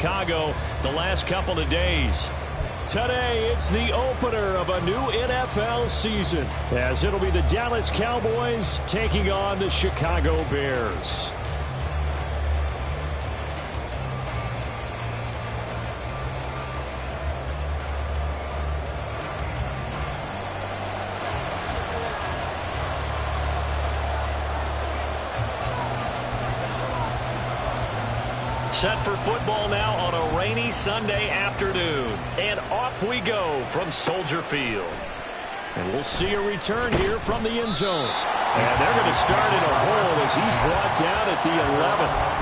Chicago the last couple of days. Today, it's the opener of a new NFL season, as it'll be the Dallas Cowboys taking on the Chicago Bears. Set for football now on a rainy Sunday afternoon. And off we go from Soldier Field. And we'll see a return here from the end zone. And they're going to start in a hole as he's brought down at the 11th.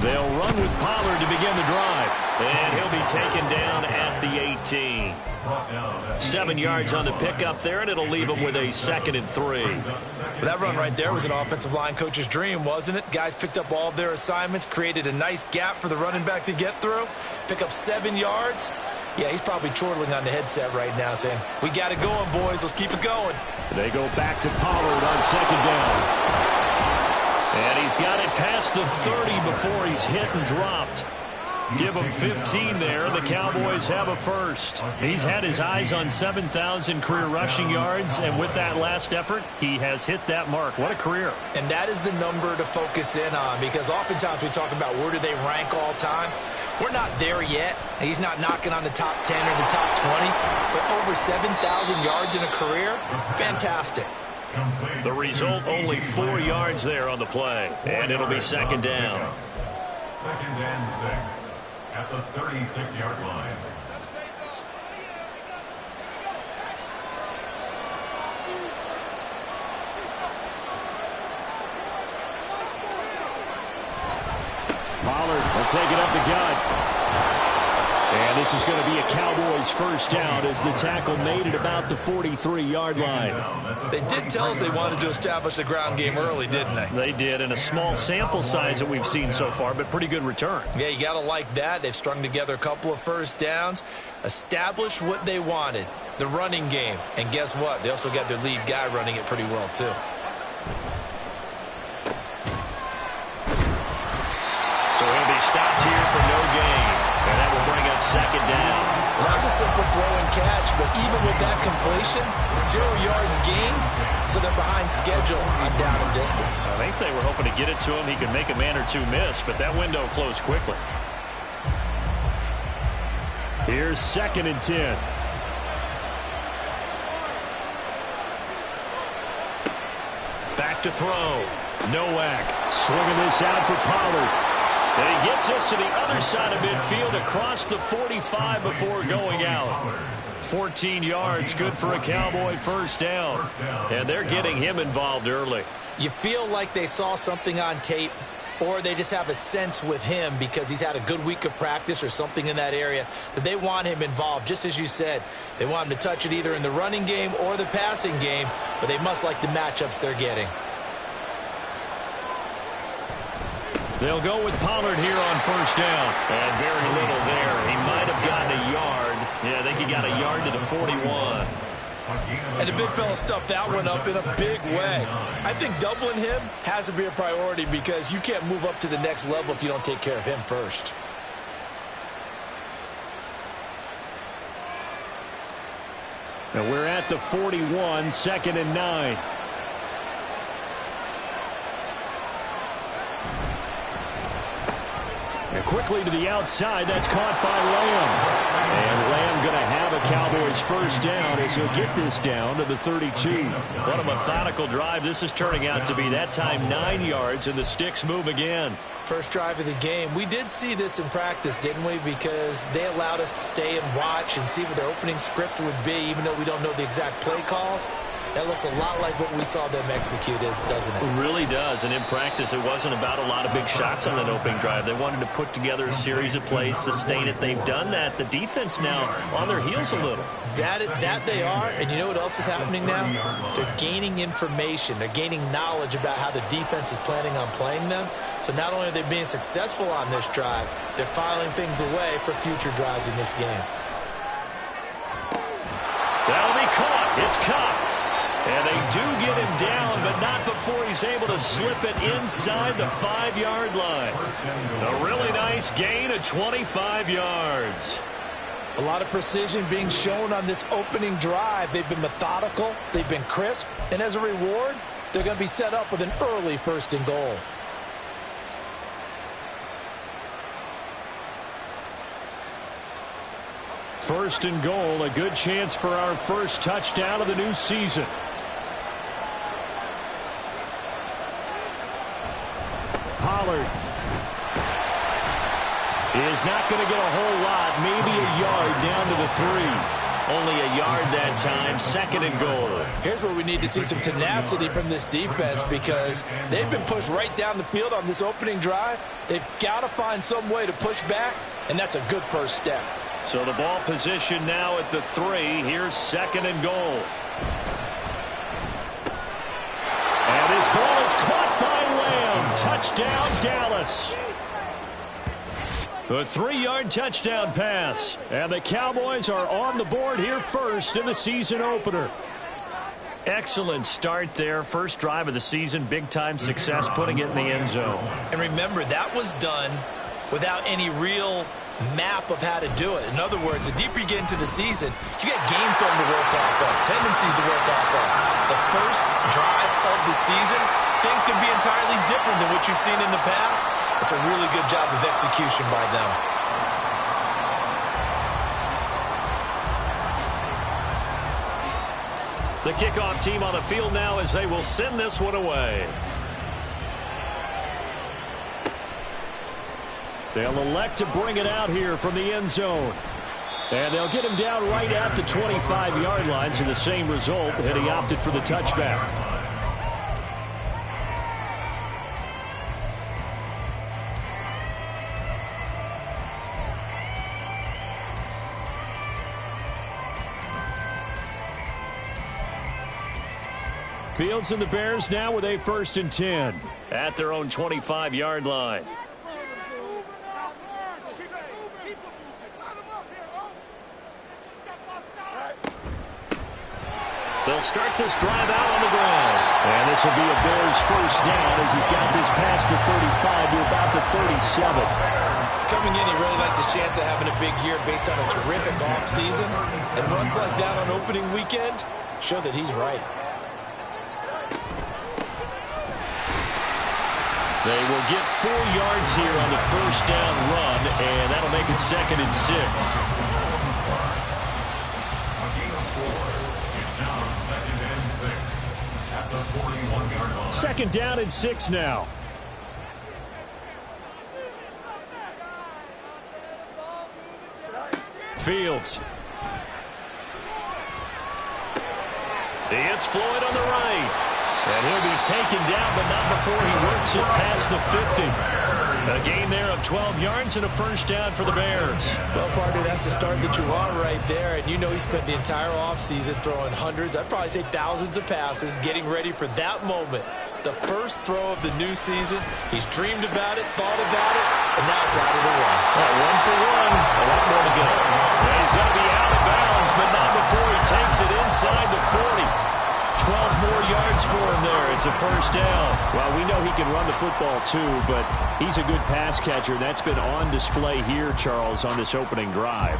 They'll run with Pollard to begin the drive. And he'll be taken down at the 18. 7 yards on the pickup there, and it'll leave him with a 2nd and 3. Well, that run right there was an offensive line coach's dream, wasn't it? Guys picked up all of their assignments, created a nice gap for the running back to get through, pick up 7 yards. Yeah, he's probably chortling on the headset right now saying, we got it going, boys. Let's keep it going. They go back to Pollard on 2nd down. And he's got it past the 30 before he's hit and dropped. Give him 15 there. The Cowboys have a first. He's had his eyes on 7,000 career rushing yards, and with that last effort, he has hit that mark. What a career. And that is the number to focus in on, because oftentimes we talk about where do they rank all time. We're not there yet. He's not knocking on the top 10 or the top 20, but over 7,000 yards in a career, fantastic. The result, only 4 yards there on the play. And it'll be 2nd down. 2nd and 6 at the 36-yard line. Pollard will take it up the gut. And this is going to be a Cowboys first down as the tackle made it about the 43-yard line. They did tell us they wanted to establish the ground game early, didn't they? They did, and a small sample size that we've seen so far, but pretty good return. Yeah, you got to like that. They've strung together a couple of first downs, established what they wanted, the running game. And guess what? They also got their lead guy running it pretty well, too. So he'll be stopped here for no gain. And that will bring up 2nd down. Well, that was a simple throw and catch, but even with that completion, 0 yards gained, so they're behind schedule on down and distance. I think they were hoping to get it to him. He could make a man or two miss, but that window closed quickly. Here's 2nd and 10. Back to throw. Nowak swinging this out for Pollard. And he gets us to the other side of midfield across the 45 before going out. 14 yards, good for a Cowboy first down. And they're getting him involved early. You feel like they saw something on tape, or they just have a sense with him because he's had a good week of practice or something in that area that they want him involved. Just as you said, they want him to touch it either in the running game or the passing game, but they must like the matchups they're getting. They'll go with Pollard here on first down. And very little there. He might have gotten a yard. Yeah, I think he got a yard to the 41. And the big fella stuffed that one up in a big way. I think doubling him has to be a priority because you can't move up to the next level if you don't take care of him first. And we're at the 41, 2nd and 9. And quickly to the outside, that's caught by Lamb. And Lamb going to have a Cowboys first down as he'll get this down to the 32. What a methodical drive this is turning out to be. That time 9 yards, and the sticks move again. First drive of the game. We did see this in practice, didn't we? Because they allowed us to stay and watch and see what their opening script would be, even though we don't know the exact play calls. That looks a lot like what we saw them execute, doesn't it? It really does. And in practice, it wasn't about a lot of big shots on that opening drive. They wanted to put together a series of plays, sustain it. They've done that. The defense now on their heels a little. That they are, and you know what else is happening now? They're gaining information. They're gaining knowledge about how the defense is planning on playing them. So not only are they being successful on this drive, they're filing things away for future drives in this game. That'll be caught. It's caught. And they do get him down, but not before he's able to slip it inside the 5-yard line. A really nice gain of 25 yards. A lot of precision being shown on this opening drive. They've been methodical. They've been crisp. And as a reward, they're going to be set up with an early 1st and goal. First and goal, a good chance for our first touchdown of the new season. Pollard is not going to get a whole lot, maybe a yard down to the 3. Only a yard that time, 2nd and goal. Here's where we need to see some tenacity from this defense because they've been pushed right down the field on this opening drive. They've got to find some way to push back, and that's a good first step. So the ball position now at the 3. Here's 2nd and goal. And this ball is caught by Lamb. Touchdown, Dallas. A 3-yard touchdown pass. And the Cowboys are on the board here first in the season opener. Excellent start there. First drive of the season. Big-time success putting it in the end zone. And remember, that was done without any real map of how to do it. In other words, the deeper you get into the season, you get game film to work off of, tendencies to work off of. The first drive of the season, things can be entirely different than what you've seen in the past. It's a really good job of execution by them. The kickoff team on the field now as they will send this one away. They'll elect to bring it out here from the end zone. And they'll get him down right at the 25-yard line, so the same result, and he opted for the touchback. Fields and the Bears now with a 1st and 10 at their own 25-yard line. They'll start this drive out on the ground. And this will be a Bears 1st down as he's got this past the 35 to about the 37. Coming in, he really liked his chance of having a big year based on a terrific offseason. And runs like that on opening weekend show that he's right. They will get 4 yards here on the 1st down run, and that'll make it 2nd and 6. Second down and 6 now. Fields. It's Floyd on the right. And he'll be taken down, but not before he works it past the 50. A gain there of 12 yards and a 1st down for the Bears. Well, partner, that's the start that you want right there. And you know he spent the entire offseason throwing hundreds, I'd probably say thousands of passes, getting ready for that moment. The first throw of the new season. He's dreamed about it, thought about it, and now it's out of the way. Well, 1 for 1. A lot more to go. And he's going to be out of bounds, but not before he takes it inside the 40. 12 more yards for him there. It's a 1st down. Well, we know he can run the football too, but he's a good pass catcher. That's been on display here, Charles, on this opening drive.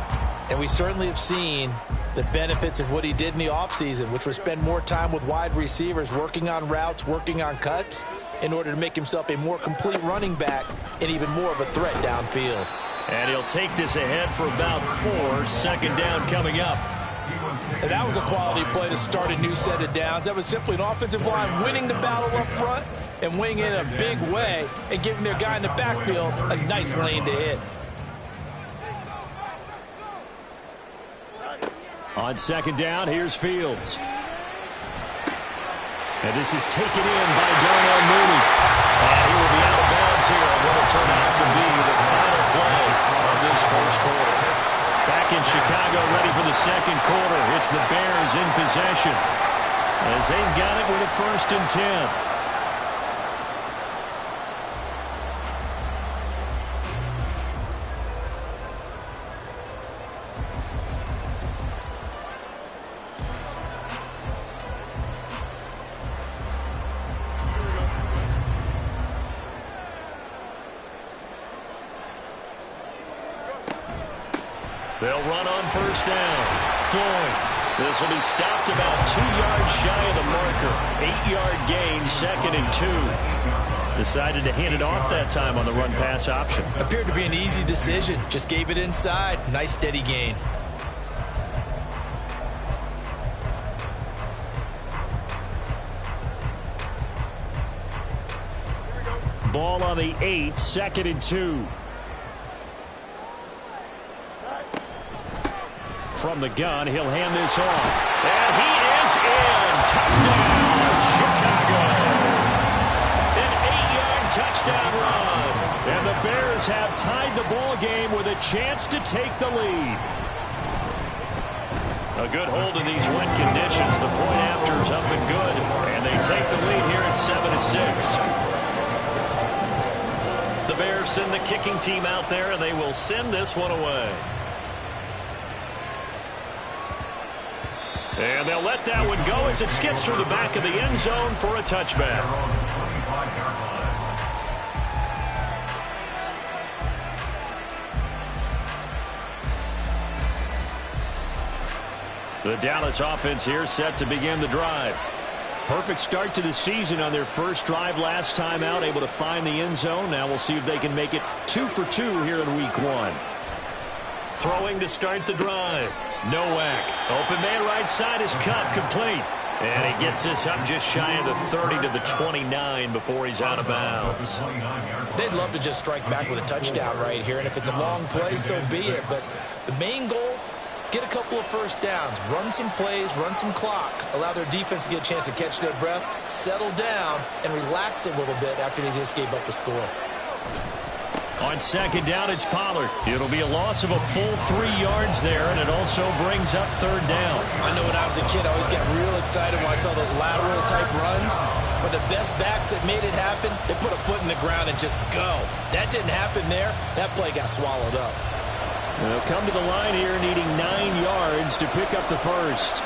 And we certainly have seen the benefits of what he did in the offseason, which was spend more time with wide receivers, working on routes, working on cuts, in order to make himself a more complete running back and even more of a threat downfield. And he'll take this ahead for about 4. 2nd down coming up. And that was a quality play to start a new set of downs. That was simply an offensive line winning the battle up front and winning in a big way and giving their guy in the backfield a nice lane to hit. On 2nd down, here's Fields. And this is taken in by Darnell Mooney. And he will be out of bounds here on what will turn out to be the final play of this first quarter. Back in Chicago, ready for the second quarter. It's the Bears in possession as they've got it with a 1st and 10. They'll run on 1st down. Floyd. This will be stopped about 2 yards shy of the marker. 8-yard gain, 2nd and 2. Decided to hand it off that time on the run-pass option. Appeared to be an easy decision. Just gave it inside. Nice steady gain. Ball on the 8, 2nd and 2. From the gun, he'll hand this off. And he is in. Touchdown, Chicago. An 8-yard touchdown run. And the Bears have tied the ball game with a chance to take the lead. A good hold in these wet conditions. The point after is up and good. And they take the lead here at 7-6. The Bears send the kicking team out there, and they will send this one away. And they'll let that one go as it skips through the back of the end zone for a touchback. The Dallas offense here set to begin the drive. Perfect start to the season on their first drive last time out, able to find the end zone. Now we'll see if they can make it 2 for 2 here in week 1. Throwing to start the drive. Nowak. Open man right side is cut. Complete. And he gets this up just shy of the 30 to the 29 before he's out of bounds. They'd love to just strike back with a touchdown right here. And if it's a long play, so be it. But the main goal, get a couple of 1st downs. Run some plays, run some clock. Allow their defense to get a chance to catch their breath, settle down, and relax a little bit after they just gave up the score. On 2nd down, it's Pollard. It'll be a loss of a full 3 yards there, and it also brings up 3rd down. I know when I was a kid, I always got real excited when I saw those lateral-type runs. But the best backs that made it happen, they put a foot in the ground and just go. That didn't happen there. That play got swallowed up. They'll come to the line here needing 9 yards to pick up the 1st.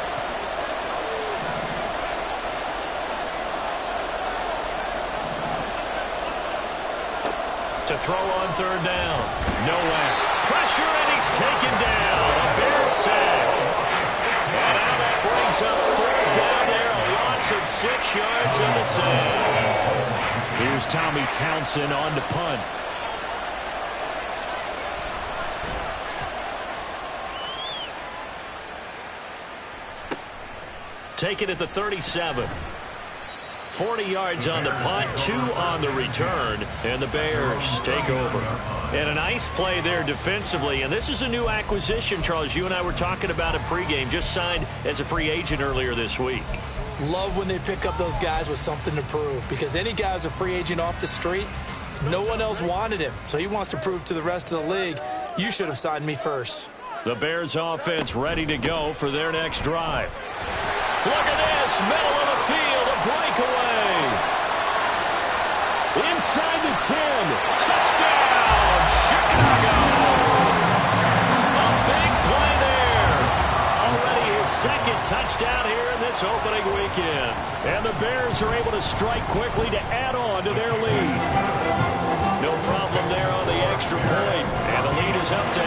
To throw on 3rd down. Nowak. Pressure, and he's taken down. A Bears sack. And now that brings up 4th down there. A loss of 6 yards on the sack. Here's Tommy Townsend on to punt. Taken at the 37. 40 yards on the punt, 2 on the return, and the Bears take over. And a nice play there defensively, and this is a new acquisition, Charles. You and I were talking about it pregame, just signed as a free agent earlier this week. Love when they pick up those guys with something to prove, because any guy who's a free agent off the street, no one else wanted him, so he wants to prove to the rest of the league, you should have signed me first. The Bears offense ready to go for their next drive. Look at this, middle of the field, a breakaway. Inside the 10, touchdown, Chicago. A big play there. Already his 2nd touchdown here in this opening weekend. And the Bears are able to strike quickly to add on to their lead. No problem there on the extra point, and the lead is up to 8.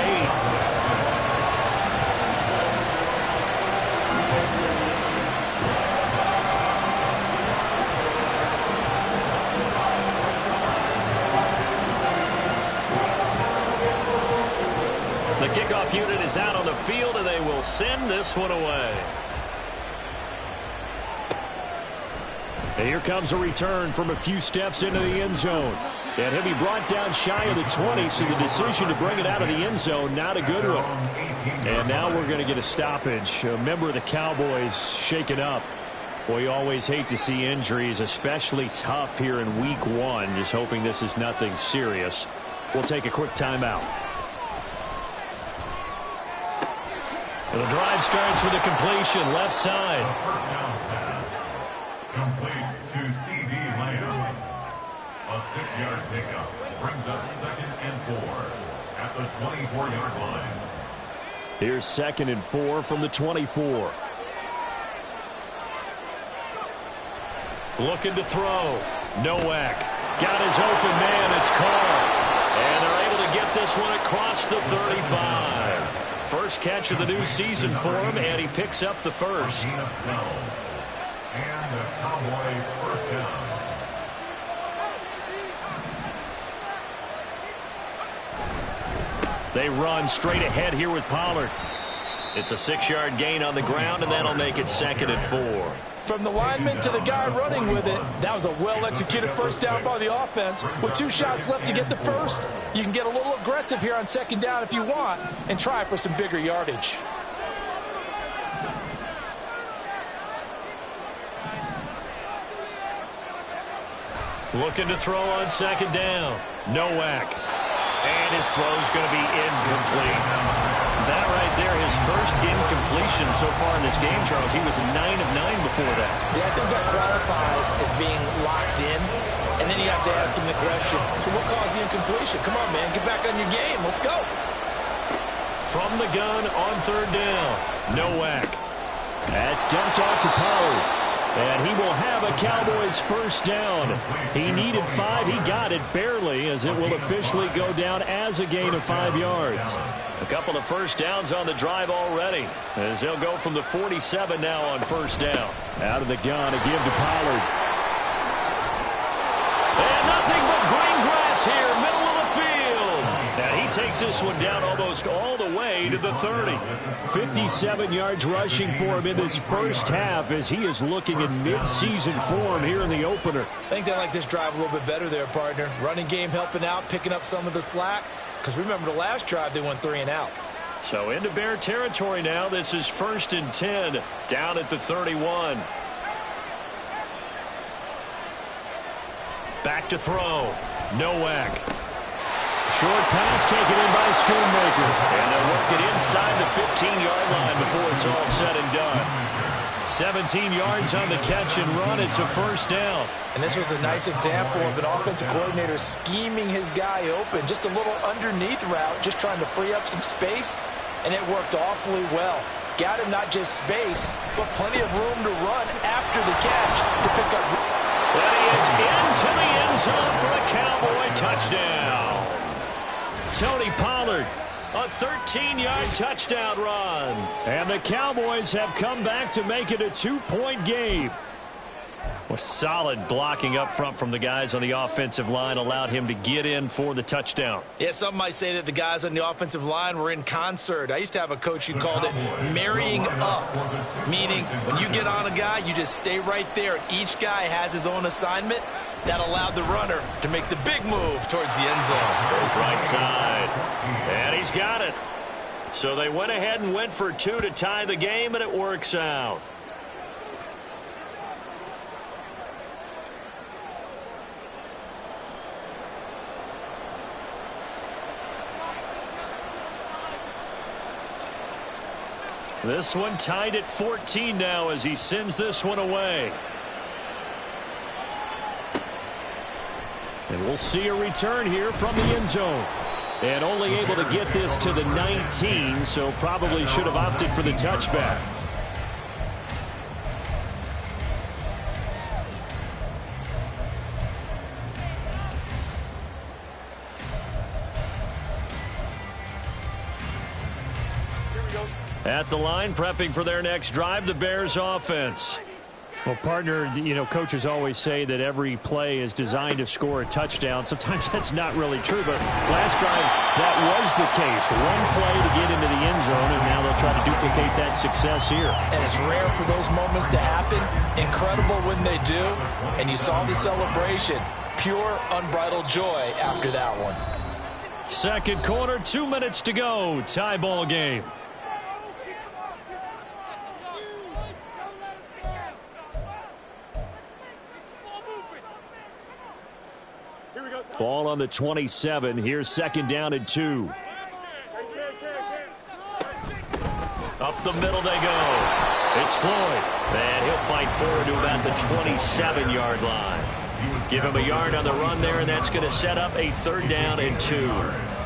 The kickoff unit is out on the field, and they will send this one away. And here comes a return from a few steps into the end zone. And he'll be brought down shy of the 20, so the decision to bring it out of the end zone, not a good one. And now we're going to get a stoppage. A member of the Cowboys shaken up. Well, you always hate to see injuries, especially tough here in week 1. Just hoping this is nothing serious. We'll take a quick timeout. The drive starts with a completion left side. A first down pass. Complete to C.D. Lamb. A 6-yard pickup brings up 2nd and 4 at the 24-yard line. Here's 2nd and 4 from the 24. Looking to throw. Nowak got his open man. It's caught. And they're able to get this one across the 35. First catch of the new season for him, and he picks up the first. And a Cowboy first down. They run straight ahead here with Pollard. It's a 6-yard gain on the ground, and that'll make it 2nd and 4. From the lineman to the guy running with it, that was a well-executed first down by the offense. With 2 shots left to get the first, you can get a little aggressive here on 2nd down if you want and try for some bigger yardage. Looking to throw on 2nd down. Nowak. And his throw's going to be incomplete. That right there, his first incompletion so far in this game, Charles. He was 9 of 9 before that. Yeah, I think that qualifies as being locked in. And then you have to ask him the question, so what caused the incompletion? Come on, man, get back on your game. Let's go. From the gun on 3rd down. Nowak. That's dumped off to Pollard. And he will have a Cowboys first down. He needed 5. He got it barely, as it will officially go down as a gain of 5 yards. A couple of first downs on the drive already, as they'll go from the 47 now on first down. Out of the gun, a give to Pollard. And nothing but green grass here, middle of the field. And he takes this one down almost all the way to the 30. 57 yards rushing for him in this first half, as he is looking in mid-season form here in the opener. I think they like this drive a little bit better there, partner. Running game helping out, picking up some of the slack. Because remember, the last drive they went 3 and out. So into Bear territory now. This is 1st and 10 down at the 31. Back to throw. Nowak. Short pass taken in by Schoonmaker. And they'll work it inside the 15-yard line before it's all said and done. 17 yards on the catch and run. It's a first down. And this was a nice example of an offensive coordinator scheming his guy open. Just a little underneath route, just trying to free up some space. And it worked awfully well. Got him not just space, but plenty of room to run after the catch to pick up. And he is into the end zone for a Cowboy touchdown. Tony Pollard, a 13-yard touchdown run. And the Cowboys have come back to make it a 2-point game. Well, solid blocking up front from the guys on the offensive line allowed him to get in for the touchdown. Yeah, some might say that the guys on the offensive line were in concert. I used to have a coach who called it marrying up, meaning when you get on a guy, you just stay right there. And each guy has his own assignment. That allowed the runner to make the big move towards the end zone. Goes right side. And he's got it. So they went ahead and went for 2 to tie the game, and it works out. This one tied at 14 now as he sends this one away. And we'll see a return here from the end zone. And only able to get this to the 19, so probably should have opted for the touchback. At the line, prepping for their next drive, the Bears offense. Well, partner, you know, coaches always say that every play is designed to score a touchdown. Sometimes that's not really true, but last drive, that was the case. One play to get into the end zone, and now they'll try to duplicate that success here. And it's rare for those moments to happen. Incredible when they do. And you saw the celebration. Pure, unbridled joy after that one. Second quarter, 2 minutes to go. Tie ball game. Ball on the 27. Here's second down and 2. Up the middle they go. It's Floyd. And he'll fight forward to about the 27-yard line. Give him a yard on the run there, and that's going to set up a third down and 2.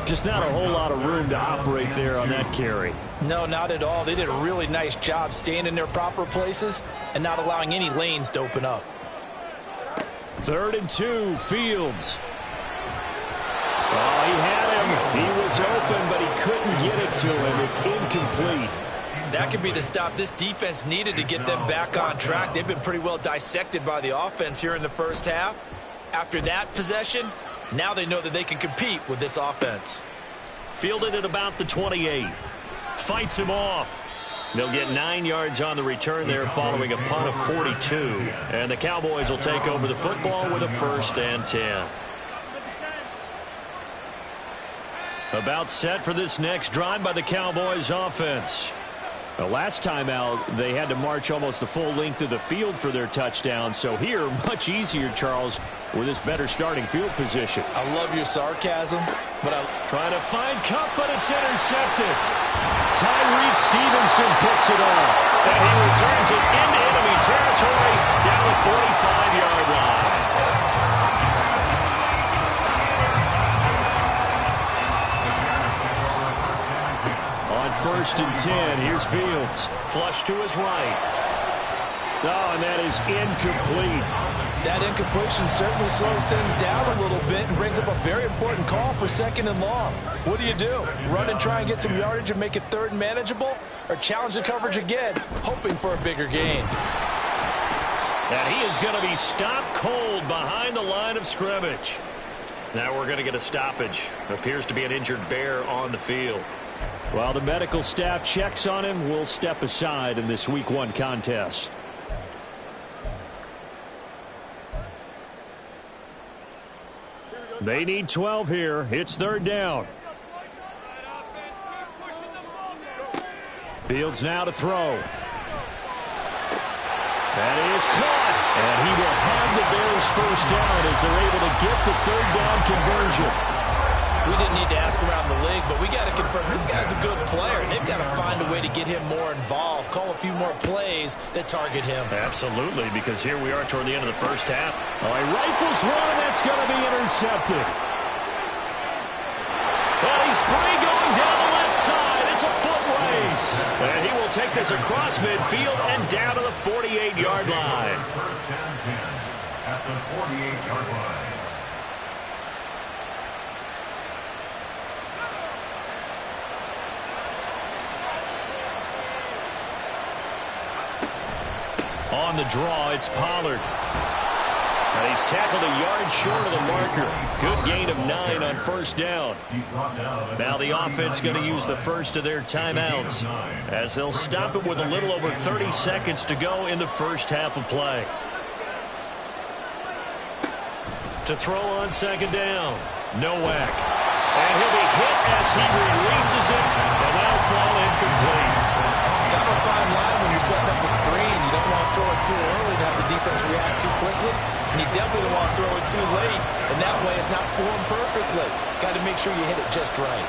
Just not a whole lot of room to operate there on that carry. No, not at all. They did a really nice job staying in their proper places and not allowing any lanes to open up. 3rd and 2, Fields. Oh, he had him. He was open, but he couldn't get it to him. It's incomplete. That could be the stop this defense needed to get them back on track. They've been pretty well dissected by the offense here in the first half. After that possession, now they know that they can compete with this offense. Fielded at about the 28. Fights him off. They'll get 9 yards on the return there following a punt of 42. And the Cowboys will take over the football with a 1st and 10. About set for this next drive by the Cowboys offense. The last time out, they had to march almost the full length of the field for their touchdown. So here, much easier, Charles, with this better starting field position. I love your sarcasm, but trying to find Cup, but it's intercepted. Tyreek Stevenson picks it off, and he returns it into enemy territory down the 45-yard line. On 1st and 10, here's Fields. Flush to his right. Oh, and that is incomplete. That incompletion certainly slows things down a little bit and brings up a very important call for 2nd and long. What do? Run and try and get some yardage and make it 3rd and manageable? Or challenge the coverage again, hoping for a bigger gain? And he is going to be stopped cold behind the line of scrimmage. Now we're going to get a stoppage. Appears to be an injured bear on the field. While the medical staff checks on him, we'll step aside in this Week 1 contest. They need 12 here. It's 3rd down. Fields now to throw. That is caught. And he will have the Bears 1st down as they're able to get the 3rd down conversion. We didn't need to ask around the league, but we got to confirm this guy's a good player. They've got to find a way to get him more involved, call a few more plays that target him. Absolutely, because here we are toward the end of the first half. Oh, he rifles one, and that's going to be intercepted. And he's free going down the left side. It's a foot race. And he will take this across midfield and down to the 48-yard line. 1st and 10 at the 48-yard line. On the draw, it's Pollard. And he's tackled a yard short of the marker. Good gain of 9 on 1st down. Now the offense going to use the first of their timeouts as they'll stop it with a little over 30 seconds to go in the first half of play. To throw on 2nd down, Nowak. And he'll be hit as he releases it, and that'll fall incomplete. Kind of a fine line when you're setting up the screen. You don't want to throw it too early to have the defense react too quickly. And you definitely don't want to throw it too late. And that way it's not formed perfectly. Got to make sure you hit it just right.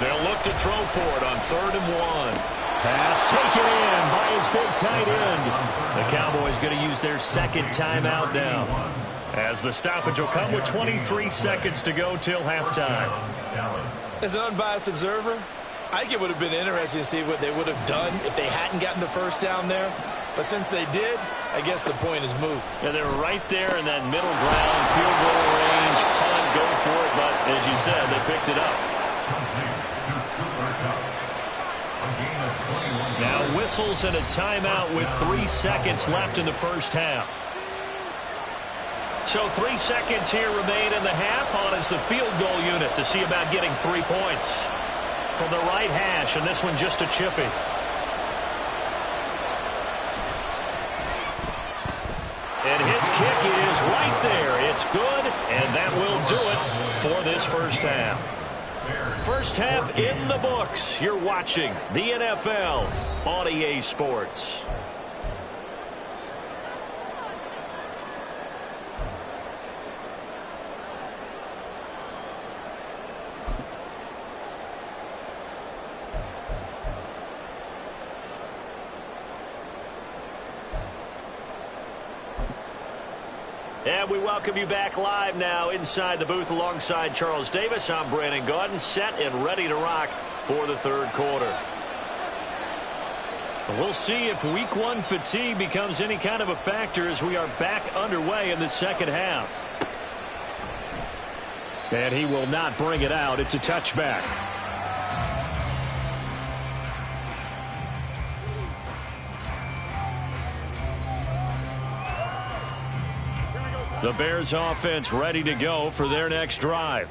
They'll look to throw for it on 3rd and 1. Pass taken in by his big tight end. The Cowboys going to use their 2nd timeout now, as the stoppage will come with 23 seconds to go till halftime. As an unbiased observer, I think it would have been interesting to see what they would have done if they hadn't gotten the 1st down there. But since they did, I guess the point is moot. Yeah, they're right there in that middle ground, field goal range, punt, go for it. But as you said, they picked it up. Now whistles and a timeout with 3 seconds left in the first half. So 3 seconds here remain in the half. On is the field goal unit to see about getting 3 points. From the right hash, and this one just a chippy. And his kick is right there. It's good, and that will do it for this first half. First half in the books. You're watching the NFL on EA Sports. And we welcome you back live now inside the booth alongside Charles Davis. I'm Brandon Gaudin, set and ready to rock for the third quarter. We'll see if week one fatigue becomes any kind of a factor as we are back underway in the second half. And he will not bring it out. It's a touchback. The Bears offense ready to go for their next drive.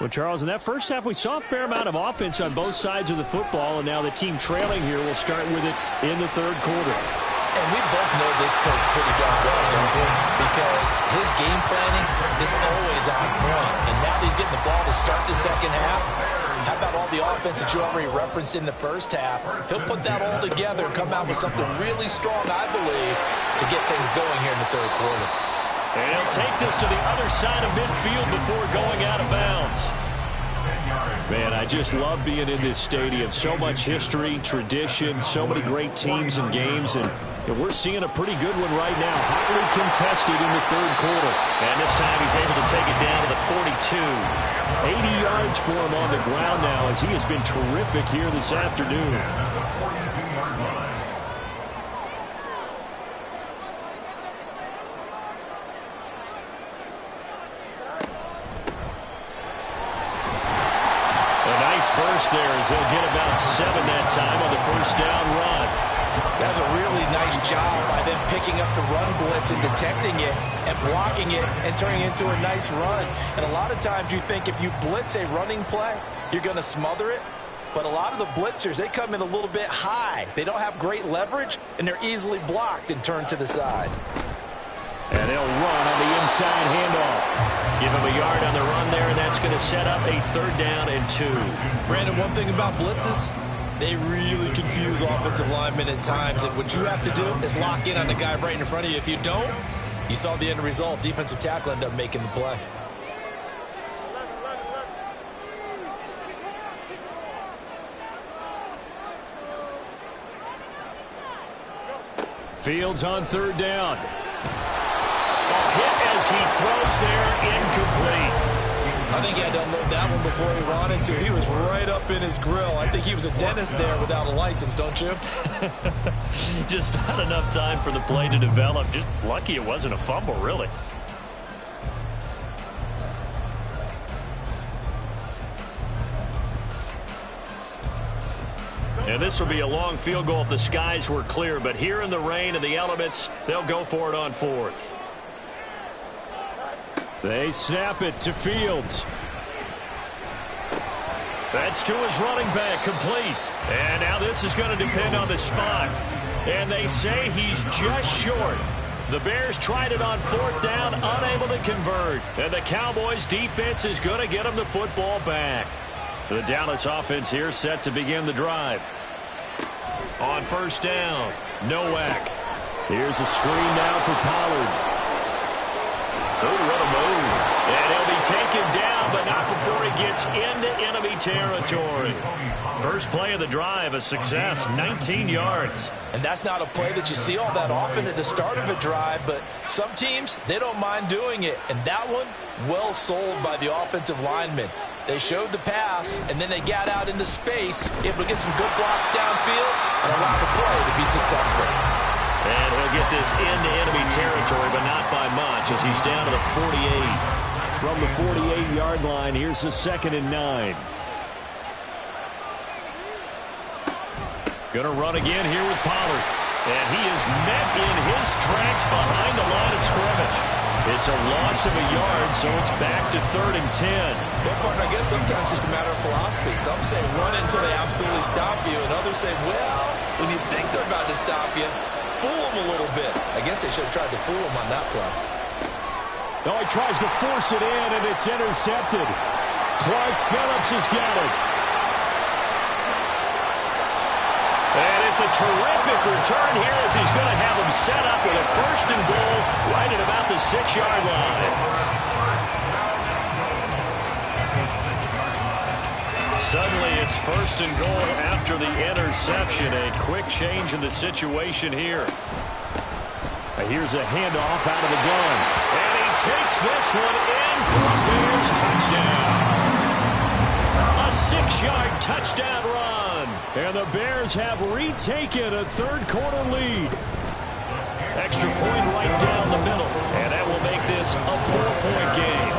Well, Charles, in that first half, we saw a fair amount of offense on both sides of the football, and now the team trailing here will start with it in the third quarter. And we both know this coach pretty darn well, don't we? Because his game planning is always on point. And now that he's getting the ball to start the second half, how about all the offense that you already referenced in the first half? He'll put that all together and come out with something really strong, I believe, to get things going here in the third quarter. And he'll take this to the other side of midfield before going out of bounds. Man, I just love being in this stadium. So much history, tradition, so many great teams and games, and we're seeing a pretty good one right now. Hotly contested in the third quarter. And this time he's able to take it down to the 42. 80 yards for him on the ground now as he has been terrific here this afternoon. Burst there as they'll get about 7 that time on the first down run. That's a really nice job by them picking up the run blitz and detecting it and blocking it and turning it into a nice run. And a lot of times you think if you blitz a running play, you're going to smother it. But a lot of the blitzers, they come in a little bit high. They don't have great leverage, and they're easily blocked and turned to the side. And they'll run on the inside handoff. Give him a yard on the run there, and that's going to set up a third down and 2. Brandon, one thing about blitzes, they really confuse offensive linemen at times, and what you have to do is lock in on the guy right in front of you. If you don't, you saw the end result. Defensive tackle ended up making the play. Fields on third down. Hit as he throws there, incomplete. I think he had to unload that one before he wanted to. He was right up in his grill. I think he was a dentist there without a license, don't you? Just not enough time for the play to develop. Just lucky it wasn't a fumble, really. And this will be a long field goal if the skies were clear. But here in the rain and the elements, they'll go for it on fourth. They snap it to Fields. That's to his running back, complete. And now this is going to depend on the spot. And they say he's just short. The Bears tried it on fourth down, unable to convert. And the Cowboys defense is going to get him the football back. The Dallas offense here set to begin the drive. On first down, Nowak. Here's a screen now for Pollard. Oh, what a move. And he'll be taken down, but not before he gets into enemy territory. First play of the drive, a success, 19 yards. And that's not a play that you see all that often at the start of a drive, but some teams, they don't mind doing it. And that one, well sold by the offensive lineman. They showed the pass, and then they got out into space, able to get some good blocks downfield, and allow the play to be successful. And he'll get this into enemy territory, but not by much as he's down to the 48. From the 48-yard line, here's the 2nd and 9. Going to run again here with Pollard. And he is met in his tracks behind the line of scrimmage. It's a loss of a yard, so it's back to 3rd and 10. Well, partner, I guess sometimes it's just a matter of philosophy. Some say run until they absolutely stop you, and others say, well, when you think they're about to stop you, fool them a little bit. I guess they should have tried to fool him on that play. Oh, he tries to force it in, and it's intercepted. Clark Phillips has got it. And it's a terrific return here as he's going to have him set up with a 1st and goal right at about the 6-yard line. Suddenly it's 1st and goal after the interception. A quick change in the situation here. Here's a handoff out of the gun. And he takes this one in for a Bears touchdown. A 6-yard touchdown run. And the Bears have retaken a third-quarter lead. Extra point right down the middle. And that will make this a 4-point game.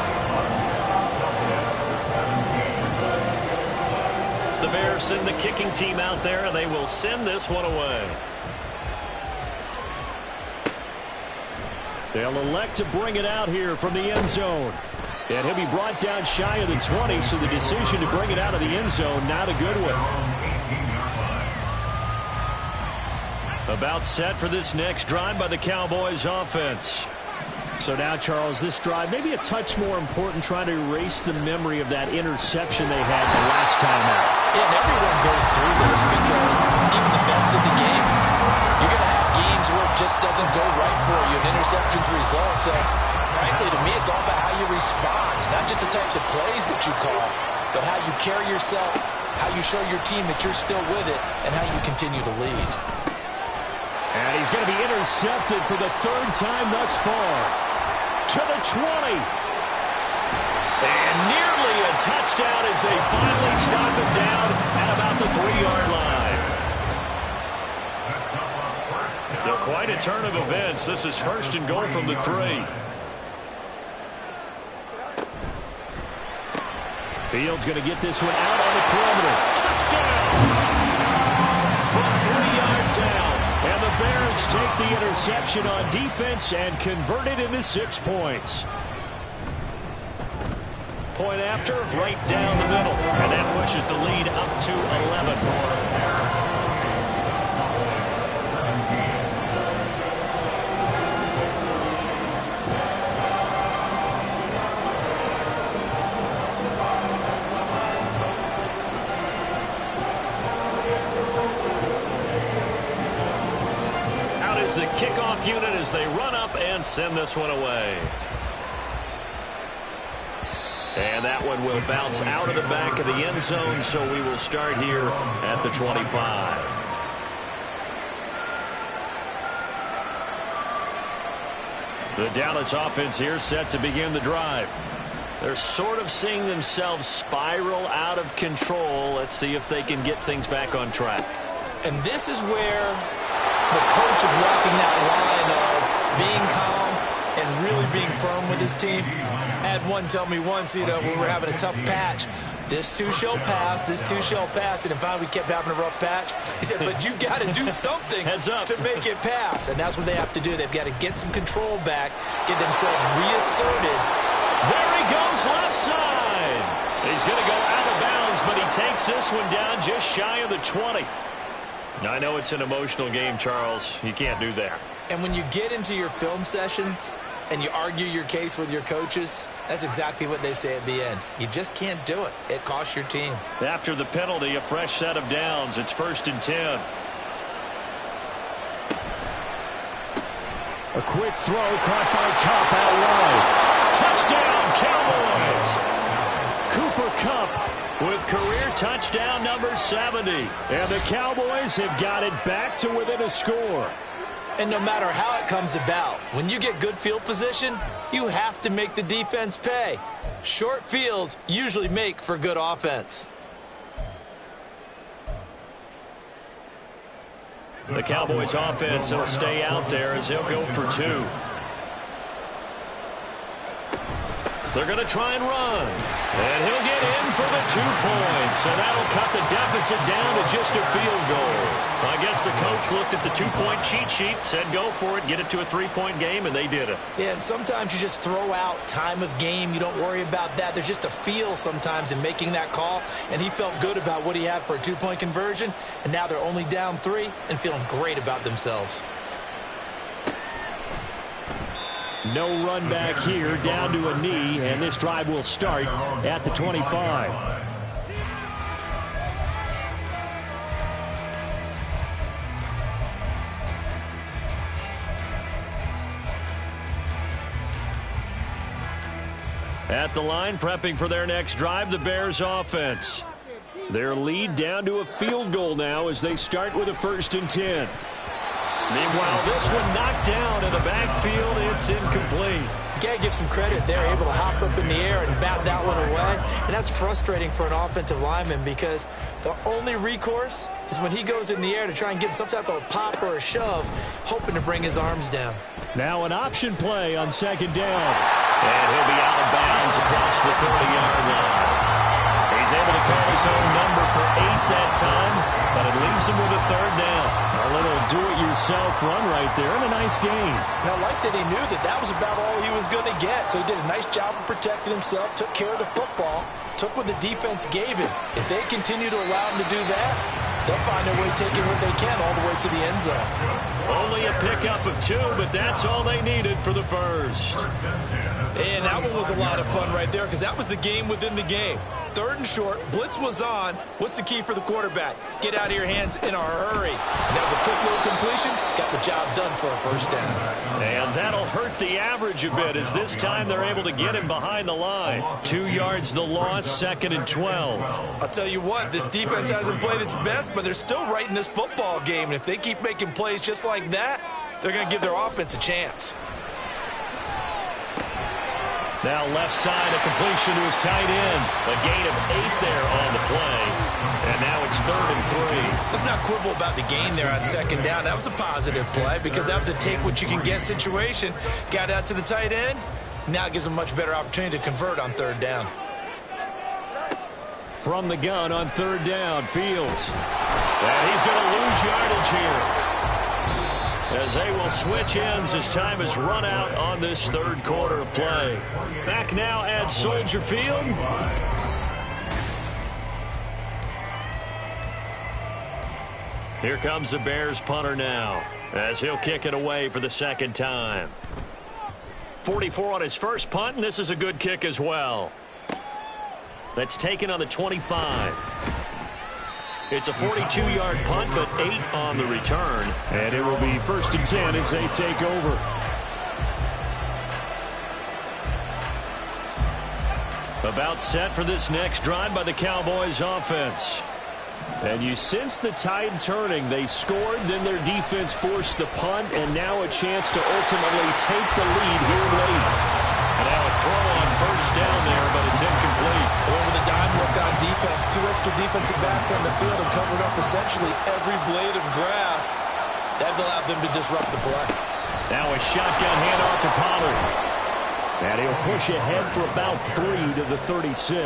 The Bears send the kicking team out there, and they will send this one away. They'll elect to bring it out here from the end zone. And he'll be brought down shy of the 20, so the decision to bring it out of the end zone, not a good one. About set for this next drive by the Cowboys offense. So now, Charles, this drive maybe a touch more important, trying to erase the memory of that interception they had the last time out. Yeah, and everyone goes through this because even the best of the game, you're going to have games where it just doesn't go right for you, an interception's the result. So, frankly, to me, it's all about how you respond, not just the types of plays that you call, but how you carry yourself, how you show your team that you're still with it, and how you continue to lead. And he's going to be intercepted for the third time thus far. To the 20. And nearly a touchdown as they finally stop him down at about the 3-yard line. Now, quite a turn of events. This is first and goal from the 3. Fields going to get this one out on the perimeter. Touchdown! From 3 yards out. And the Bears take the interception on defense and convert it into 6 points. Point after, right down the middle. And that pushes the lead up to 11. The kickoff unit as they run up and send this one away. And that one will bounce out of the back of the end zone, so we will start here at the 25. The Dallas offense here set to begin the drive. They're sort of seeing themselves spiral out of control. Let's see if they can get things back on track. And this is where the coach is walking that line of being calm and really being firm with his team. I had one tell me once, when we were having a tough patch, this too shall pass, this too shall pass. And finally we kept having a rough patch. He said, but you got to do something to make it pass. And that's what they have to do. They've got to get some control back, get themselves reasserted. There he goes, left side. He's going to go out of bounds, but he takes this one down just shy of the 20. I know it's an emotional game, Charles. You can't do that. And when you get into your film sessions and you argue your case with your coaches, that's exactly what they say at the end. You just can't do it. It costs your team. After the penalty, a fresh set of downs. It's 1st and 10. A quick throw caught by Kupp out wide. Touchdown, Cowboys! Cooper Kupp with career touchdown number 70. And the Cowboys have got it back to within a score. And no matter how it comes about, when you get good field position, you have to make the defense pay. Short fields usually make for good offense. The Cowboys offense will stay out there as they'll go for 2. They're going to try and run. And he'll get in for the 2 points. And that'll cut the deficit down to just a field goal. I guess the coach looked at the 2-point cheat sheet, said go for it, get it to a 3-point game, and they did it. Yeah, and sometimes you just throw out time of game. You don't worry about that. There's just a feel sometimes in making that call. And he felt good about what he had for a 2-point conversion. And now they're only down 3 and feeling great about themselves. No run back here, down to a knee, and this drive will start at the 25. At the line, prepping for their next drive, the Bears offense. Their lead down to a field goal now as they start with a 1st and 10. Meanwhile, this one knocked down in the backfield. It's incomplete. You got to give some credit. They're able to hop up in the air and bat that one away. And that's frustrating for an offensive lineman because the only recourse is when he goes in the air to try and get some type of a pop or a shove, hoping to bring his arms down. Now an option play on second down. And he'll be out of bounds across the 30-yard line. He's able to call his own number for 8 that time, but it leaves him with a third down. A little do-it-yourself run right there and a nice gain. And I like that he knew that that was about all he was going to get, so he did a nice job of protecting himself, took care of the football, took what the defense gave him. If they continue to allow him to do that, they'll find a way taking what they can all the way to the end zone. Only a pickup of 2, but that's all they needed for the first. And that one was a lot of fun right there because that was the game within the game. 3rd and short, blitz was on. What's the key for the quarterback? Get out of your hands in a hurry. And that was a quick little completion. Got the job done for a first down. And that'll hurt the average a bit as this time they're able to get him behind the line. 2 yards the loss, 2nd and 12. I'll tell you what, this defense hasn't played its best, but they're still right in this football game. And if they keep making plays just like that, they're going to give their offense a chance. Now left side, a completion to his tight end. A gain of 8 there on the play. And now it's 3rd and 3. Let's not quibble about the gain there on second down. That was a positive play because that was a take-what-you-can-get situation. Got out to the tight end. Now it gives them a much better opportunity to convert on 3rd down. From the gun on 3rd down, Fields. And he's going to lose yardage here, as they will switch ends as time is run out on this 3rd quarter of play. Back now at Soldier Field. Here comes the Bears punter now, as he'll kick it away for the 2nd time. 44 on his first punt, and this is a good kick as well. That's taken on the 25. It's a 42-yard punt, but 8 on the return. And it will be 1st and 10 as they take over. About set for this next drive by the Cowboys offense. And you sense the tide turning. They scored, then their defense forced the punt, and now a chance to ultimately take the lead here late. And now a throw on 1st down there, but it's incomplete. Over the dime look on defense. 2 extra defensive backs on the field and covered up essentially every blade of grass. That allowed them to disrupt the play. Now a shotgun handoff to Pollard. And he'll push ahead for about 3 to the 36.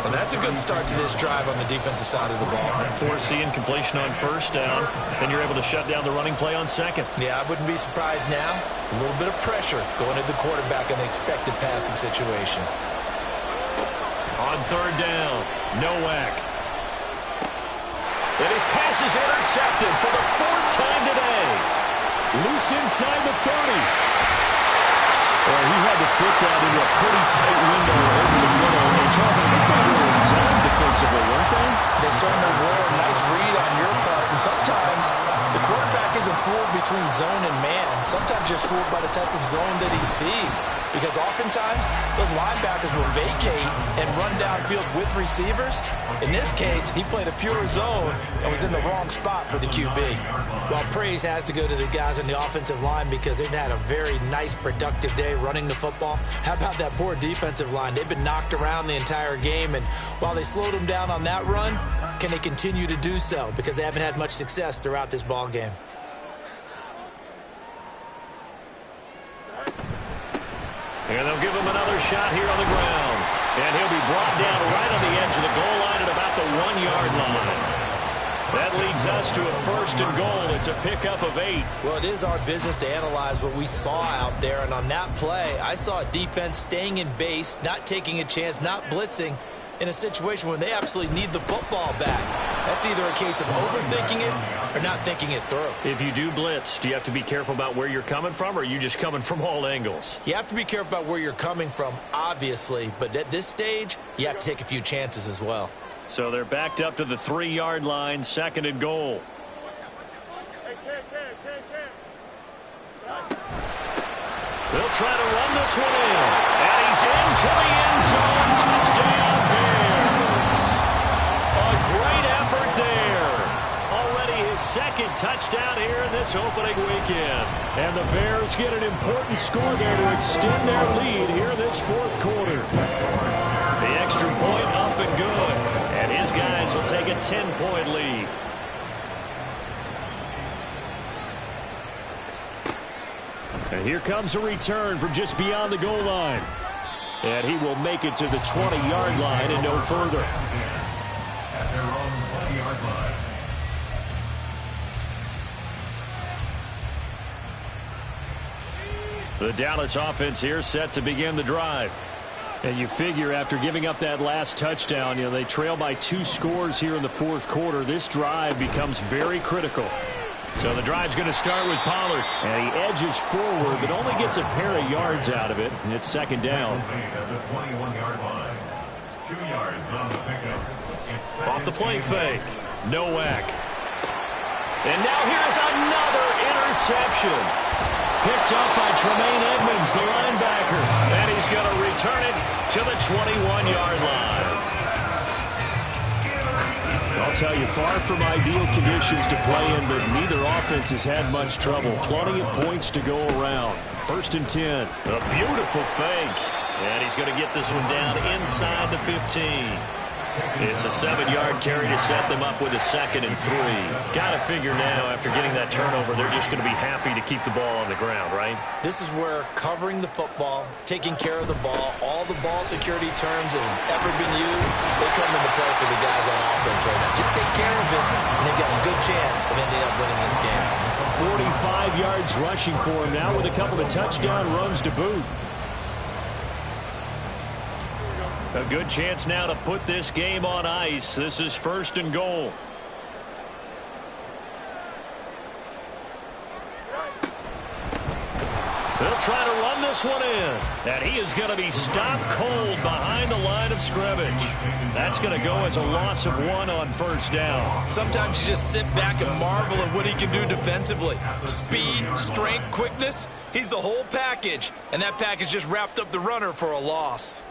And that's a good start to this drive on the defensive side of the ball. Force the incompletion on 1st down. Then you're able to shut down the running play on 2nd. Yeah, I wouldn't be surprised now. A little bit of pressure going at the quarterback in an expected passing situation. On 3rd down, Nowak. And his pass is intercepted for the 4th time today. Loose inside the 30. Well, he had to fit that into a pretty tight window over the middle. And Charles, I think they were in zone defensively, weren't they? They certainly were. A nice read on your part. And sometimes the quarterback isn't fooled between zone and man. Sometimes you're fooled by the type of zone that he sees. Because oftentimes, those linebackers will vacate and run downfield with receivers. In this case, he played a pure zone and was in the wrong spot for the QB. Well, praise has to go to the guys on the offensive line because they've had a very nice, productive day running the football. How about that poor defensive line? They've been knocked around the entire game, and while they slowed them down on that run, can they continue to do so? Because they haven't had much success throughout this ball game. And they'll give him another shot here on the ground. And he'll be brought down right on the edge of the goal line at about the 1-yard line. That leads us to a 1st and goal. It's a pickup of 8. Well, it is our business to analyze what we saw out there. And on that play, I saw a defense staying in base, not taking a chance, not blitzing in a situation where they absolutely need the football back. That's either a case of overthinking it or not thinking it through. If you do blitz, do you have to be careful about where you're coming from, or are you just coming from all angles? You have to be careful about where you're coming from, obviously. But at this stage, you have to take a few chances as well. So they're backed up to the 3-yard line, 2nd and goal. They'll try to run this one in. And he's into the end zone. Touchdown, Bears. A great effort there. Already his second touchdown here in this opening weekend. And the Bears get an important score there to extend their lead here in this fourth quarter. The extra point up and good. And his guys will take a 10-point lead. And here comes a return from just beyond the goal line. And he will make it to the 20-yard line and no further. At their own 20-yard line. The Dallas offense here set to begin the drive. And you figure after giving up that last touchdown, they trail by 2 scores here in the fourth quarter. This drive becomes very critical. So the drive's going to start with Pollard. And he edges forward, but only gets a pair of yards out of it. And it's second down. At the 21-yard line. 2 yards on the pickup. Off the play fake. Nowak. And now here's another interception. Picked up by Tremaine Edmonds, the linebacker. And he's going to return it to the 21-yard line. I'll tell you, far from ideal conditions to play in, but neither offense has had much trouble. Plenty of points to go around. 1st and 10. A beautiful fake. And he's going to get this one down inside the 15. It's a 7-yard carry to set them up with a 2nd and 3. Got to figure now, after getting that turnover, they're just going to be happy to keep the ball on the ground, right? This is where covering the football, taking care of the ball, all the ball security terms that have ever been used, they come into play for the guys on offense right now. Just take care of it, and they've got a good chance of ending up winning this game. 45 yards rushing for him now with a couple of touchdown runs to boot. A good chance now to put this game on ice. This is 1st and goal. They'll try to run this one in. And he is going to be stopped cold behind the line of scrimmage. That's going to go as a loss of 1 on 1st down. Sometimes you just sit back and marvel at what he can do defensively. Speed, strength, quickness. He's the whole package. And that package just wrapped up the runner for a loss.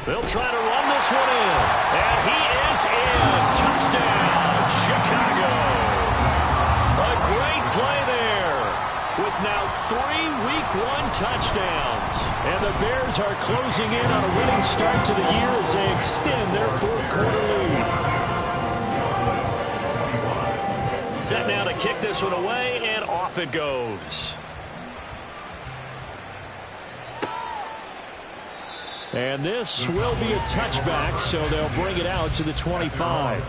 They'll try to run this one in. And he is in. Touchdown, Chicago. A great play there. With now 3 Week 1 touchdowns. And the Bears are closing in on a winning start to the year as they extend their fourth quarter lead. Set now to kick this one away, and off it goes. And this will be a touchback, so they'll bring it out to the 25.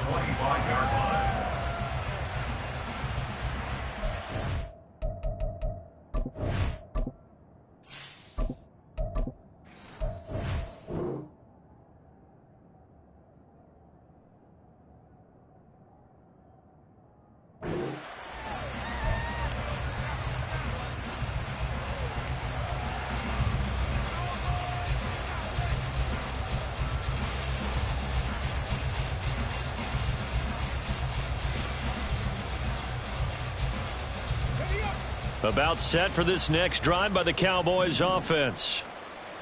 About set for this next drive by the Cowboys offense.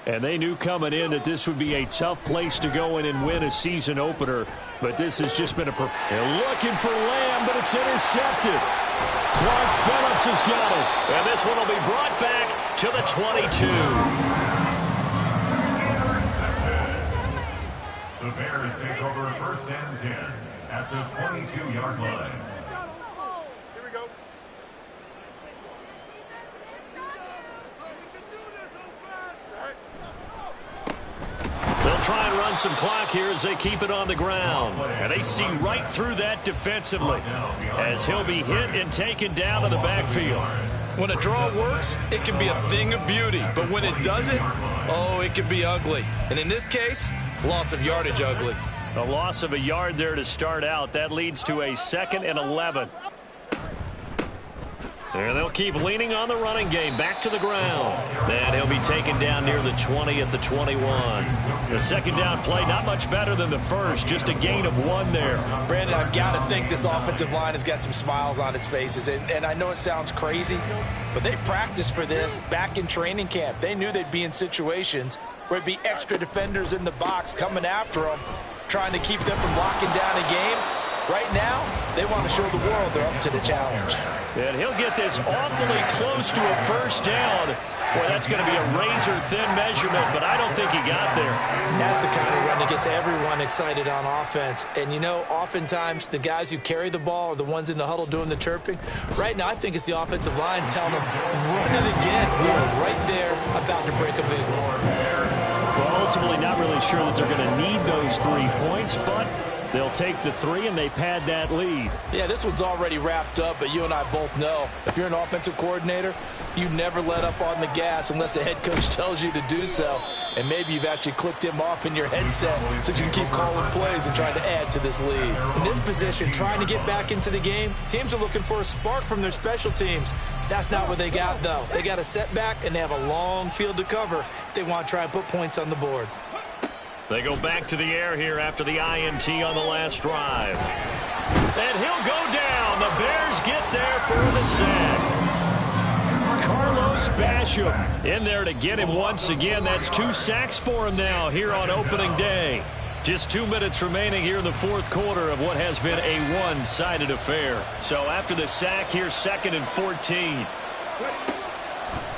And they knew coming in that this would be a tough place to go in and win a season opener. But this has just been They're looking for Lamb, but it's intercepted. Clark Phillips has got it. And this one will be brought back to the 22. The Bears take over 1st and 10 at the 22-yard line. Try and run some clock here as they keep it on the ground. And they see right through that defensively as he'll be hit and taken down to the backfield. When a draw works, it can be a thing of beauty. But when it doesn't, oh, it can be ugly. And in this case, loss of yardage ugly. A loss of a yard there to start out. That leads to a 2nd and 11. And they'll keep leaning on the running game. Back to the ground. And he'll be taken down near the 20 at the 21. The second down play, not much better than the first. Just a gain of 1 there. Brandon, I've got to think this offensive line has got some smiles on its faces. And I know it sounds crazy, but they practiced for this back in training camp. They knew they'd be in situations where it'd be extra defenders in the box coming after them, trying to keep them from locking down a game. Right now, they want to show the world they're up to the challenge. And he'll get this awfully close to a first down. Boy, that's going to be a razor-thin measurement, but I don't think he got there. That's the kind of run that gets everyone excited on offense. And, you know, oftentimes the guys who carry the ball are the ones in the huddle doing the chirping. Right now, I think it's the offensive line telling them, run it again. We are right there about to break a big one. Well, ultimately not really sure that they're going to need those 3 points, but they'll take the 3 and they pad that lead. Yeah, this one's already wrapped up, but you and I both know if you're an offensive coordinator, you never let up on the gas unless the head coach tells you to do so. And maybe you've actually clicked him off in your headset so you can keep calling plays and trying to add to this lead. In this position, trying to get back into the game, teams are looking for a spark from their special teams. That's not what they got, though. They got a setback, and they have a long field to cover if they want to try and put points on the board. They go back to the air here after the INT on the last drive. And he'll go down. The Bears get there for the sack. Carlos Basham in there to get him once again. That's 2 sacks for him now here on opening day. Just 2 minutes remaining here in the fourth quarter of what has been a one-sided affair. So after the sack, here's 2nd and 14.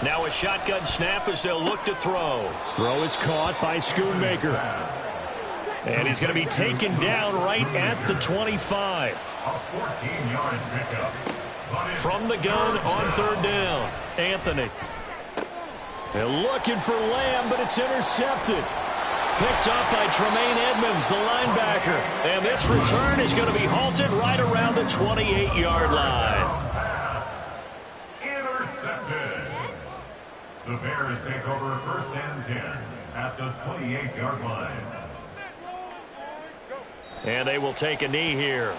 Now a shotgun snap as they'll look to throw. Throw is caught by Schoonmaker. And he's going to be taken down right at the 25. A 14-yard pickup. From the gun on 3rd down. Anthony. They're looking for Lamb, but it's intercepted. Picked up by Tremaine Edmonds, the linebacker. And this return is going to be halted right around the 28-yard line. Pass. Intercepted. The Bears take over 1st and 10 at the 28-yard line. And they will take a knee here.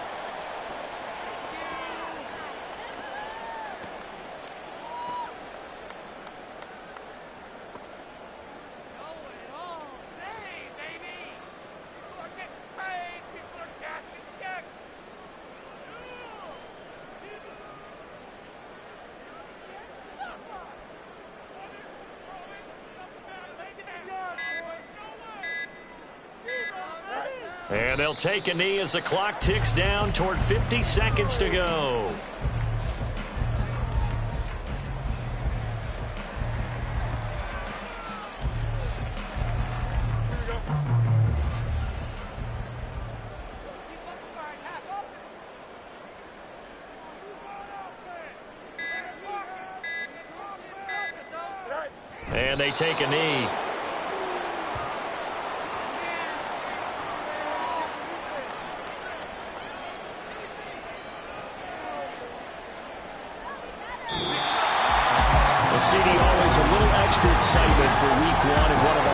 And they'll take a knee as the clock ticks down toward 50 seconds to go. And they take a knee. CD always a little extra excitement for week 1 and one of our